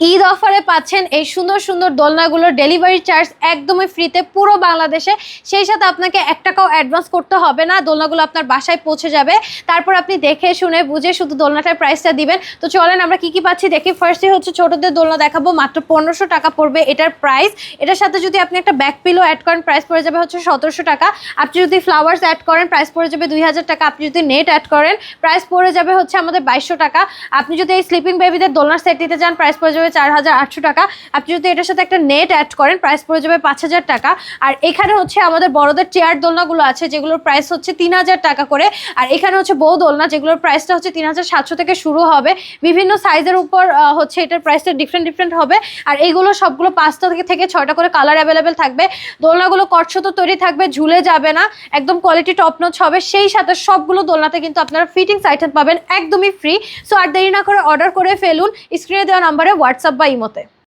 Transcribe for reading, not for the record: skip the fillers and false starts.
ঈদ অফারে পাচ্ছেন এই সুন্দর সুন্দর দোলনাগুলোর ডেলিভারি চার্জ একদমই ফ্রিতে পুরো বাংলাদেশে। সেই সাথে আপনাকে 1 টাকাও অ্যাডভান্স করতে হবে না, দোলনাগুলো আপনার বাসায় পৌঁছে যাবে। তারপর আপনি দেখে শুনে বুঝে শুধু দোলনাটার প্রাইসটা দিবেন। তো চলেন আমরা কি কি পাচ্ছি দেখি। ফার্স্টে হচ্ছে ছোটদের দোলনা দেখাবো, মাত্র 1500 টাকা পড়বে এটার প্রাইস। এটার সাথে যদি আপনি একটা ব্যাক পিলো অ্যাড করেন প্রাইস পড়ে যাবে হচ্ছে 1700 টাকা। আপনি যদি ফ্লাওয়ার্স অ্যাড করেন প্রাইস পড়ে যাবে 2000 টাকা। আপনি যদি নেট অ্যাড করেন প্রাইস পড়ে যাবে হচ্ছে আমাদের 2200 টাকা। আপনি যদি এই স্লিপিং বেবিদের দোলনার সেট নিতে চান প্রাইস পড়ে যাবে 4800 টাকা। আপনি যদি এটার সাথে একটা নেট অ্যাড করেন প্রাইস পড়ে যাবে 5000 টাকা। আর এখানে হচ্ছে আমাদের বড়দের চেয়ার দোলনাগুলো আছে যেগুলোর প্রাইস হচ্ছে 3000 টাকা করে। আর এখানে হচ্ছে বউ দোলনা যেগুলোর প্রাইসটা হচ্ছে 3700 থেকে শুরু হবে। বিভিন্ন সাইজের উপর হচ্ছে এটার প্রাইসটা ডিফারেন্ট হবে। আর এইগুলো সবগুলো 5টা থেকে 6টা করে কালার অ্যাভেলেবেল থাকবে। দোলনাগুলো কটশত তৈরি থাকবে, ঝুলে যাবে না, একদম কোয়ালিটি টপ নচ হবে। সেই সাথে সবগুলো দোলনাতে কিন্তু আপনারা ফিটিংস আইটেম পাবেন একদমই ফ্রি। সো আর দেরি না করে অর্ডার করে ফেলুন স্ক্রিনে দেওয়া নাম্বারে হোয়াটসঅ্যাপ বা ইমোতে।